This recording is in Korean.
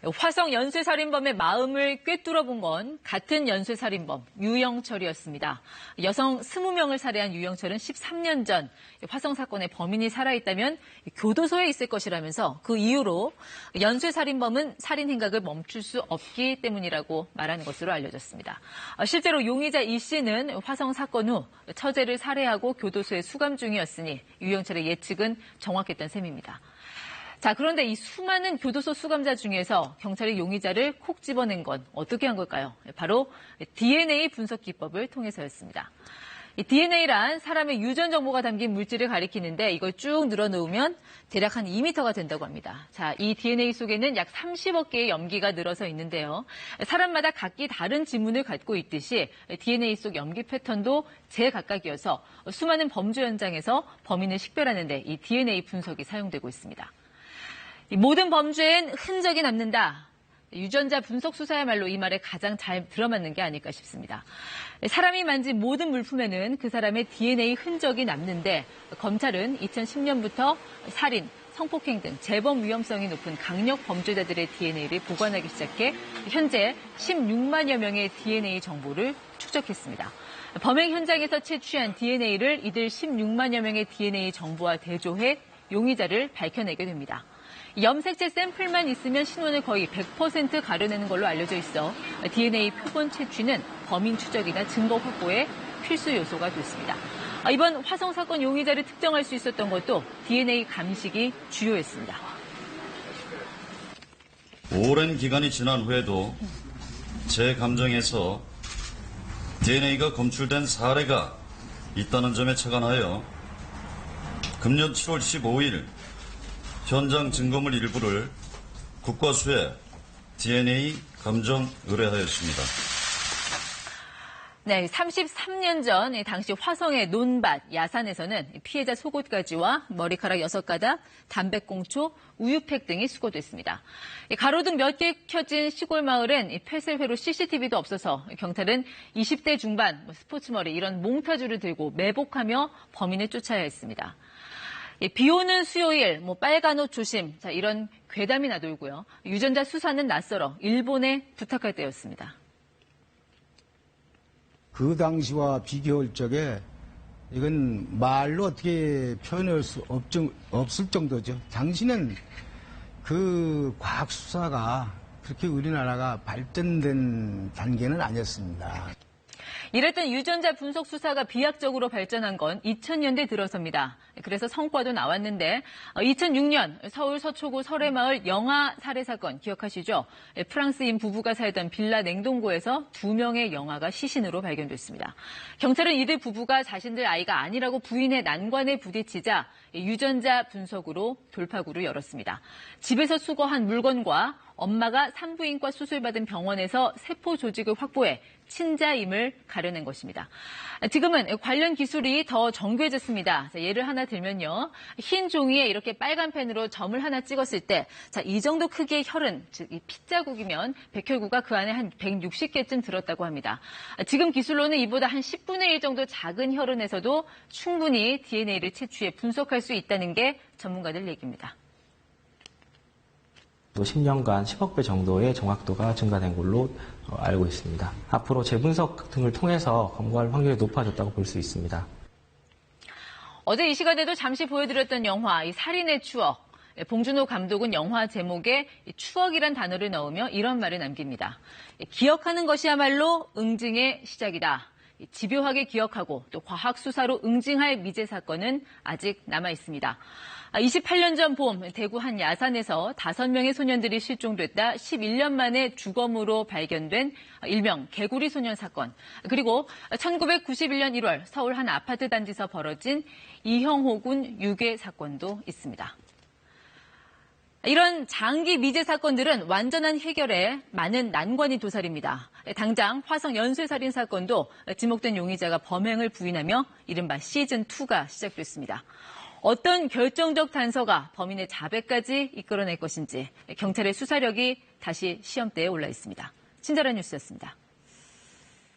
화성 연쇄살인범의 마음을 꿰뚫어본 건 같은 연쇄살인범 유영철이었습니다. 여성 20명을 살해한 유영철은 13년 전 화성 사건의 범인이 살아있다면 교도소에 있을 것이라면서 그 이유로 연쇄살인범은 살인 행각을 멈출 수 없기 때문이라고 말하는 것으로 알려졌습니다. 실제로 용의자 이 씨는 화성 사건 후 처제를 살해하고 교도소에 수감 중이었으니 유영철의 예측은 정확했던 셈입니다. 자, 그런데 이 수많은 교도소 수감자 중에서 경찰이 용의자를 콕 집어낸 건 어떻게 한 걸까요? 바로 DNA 분석 기법을 통해서였습니다. 이 DNA란 사람의 유전 정보가 담긴 물질을 가리키는데 이걸 쭉 늘어놓으면 대략 한 2m가 된다고 합니다. 자, 이 DNA 속에는 약 30억 개의 염기가 늘어서 있는데요. 사람마다 각기 다른 지문을 갖고 있듯이 DNA 속 염기 패턴도 제각각이어서 수많은 범죄 현장에서 범인을 식별하는 데 이 DNA 분석이 사용되고 있습니다. 모든 범죄엔 흔적이 남는다. 유전자 분석 수사야말로 이 말에 가장 잘 들어맞는 게 아닐까 싶습니다. 사람이 만진 모든 물품에는 그 사람의 DNA 흔적이 남는데 검찰은 2010년부터 살인, 성폭행 등 재범 위험성이 높은 강력 범죄자들의 DNA를 보관하기 시작해 현재 16만여 명의 DNA 정보를 축적했습니다. 범행 현장에서 채취한 DNA를 이들 16만여 명의 DNA 정보와 대조해 용의자를 밝혀내게 됩니다. 염색체 샘플만 있으면 신원을 거의 100% 가려내는 걸로 알려져 있어 DNA 표본 채취는 범인 추적이나 증거 확보에 필수 요소가 됐습니다. 이번 화성 사건 용의자를 특정할 수 있었던 것도 DNA 감식이 주요했습니다. 오랜 기간이 지난 후에도 제 감정에서 DNA가 검출된 사례가 있다는 점에 착안하여 금년 7월 15일 현장 증거물 일부를 국과수에 DNA 감정 의뢰하였습니다. 네, 33년 전 당시 화성의 논밭 야산에서는 피해자 속옷가지와 머리카락 6가닥, 담배꽁초, 우유팩 등이 수거됐습니다. 가로등 몇 개 켜진 시골 마을엔 폐쇄회로 CCTV도 없어서 경찰은 20대 중반 스포츠머리 이런 몽타주를 들고 매복하며 범인을 쫓아야 했습니다. 비 오는 수요일, 빨간 옷 조심, 자, 이런 괴담이 나돌고요. 유전자 수사는 낯설어 일본에 부탁할 때였습니다. 그 당시와 비교할 적에 이건 말로 어떻게 표현할 수 없을 정도죠. 당시는 그 과학 수사가 그렇게 우리나라가 발전된 단계는 아니었습니다. 이랬던 유전자 분석 수사가 비약적으로 발전한 건 2000년대 들어서입니다. 그래서 성과도 나왔는데 2006년 서울 서초구 설해마을 영아 살해 사건 기억하시죠? 프랑스인 부부가 살던 빌라 냉동고에서 2명의 영아가 시신으로 발견됐습니다. 경찰은 이들 부부가 자신들 아이가 아니라고 부인해 난관에 부딪히자 유전자 분석으로 돌파구를 열었습니다. 집에서 수거한 물건과 엄마가 산부인과 수술받은 병원에서 세포 조직을 확보해 친자임을 가려낸 것입니다. 지금은 관련 기술이 더 정교해졌습니다. 예를 하나 들면요. 흰 종이에 이렇게 빨간 펜으로 점을 하나 찍었을 때, 이 정도 크기의 혈흔, 즉 이 핏자국이면 백혈구가 그 안에 한 160개쯤 들었다고 합니다. 지금 기술로는 이보다 한 10분의 1 정도 작은 혈흔에서도 충분히 DNA를 채취해 분석할 수 있다는 게 전문가들 얘기입니다. 또 10년간 10억 배 정도의 정확도가 증가된 걸로 알고 있습니다. 앞으로 재분석 등을 통해서 검거할 확률이 높아졌다고 볼 수 있습니다. 어제 이 시간에도 잠시 보여드렸던 영화 이 살인의 추억. 봉준호 감독은 영화 제목에 추억이란 단어를 넣으며 이런 말을 남깁니다. 기억하는 것이야말로 응징의 시작이다. 집요하게 기억하고 또 과학 수사로 응징할 미제 사건은 아직 남아 있습니다. 28년 전 봄 대구 한 야산에서 5명의 소년들이 실종됐다 11년 만에 주검으로 발견된 일명 개구리 소년 사건. 그리고 1991년 1월 서울 한 아파트 단지에서 벌어진 이형호 군 유괴 사건도 있습니다. 이런 장기 미제 사건들은 완전한 해결에 많은 난관이 도사립니다. 당장 화성 연쇄살인 사건도 지목된 용의자가 범행을 부인하며 이른바 시즌2가 시작됐습니다. 어떤 결정적 단서가 범인의 자백까지 이끌어낼 것인지 경찰의 수사력이 다시 시험대에 올라 있습니다. 친절한 뉴스였습니다.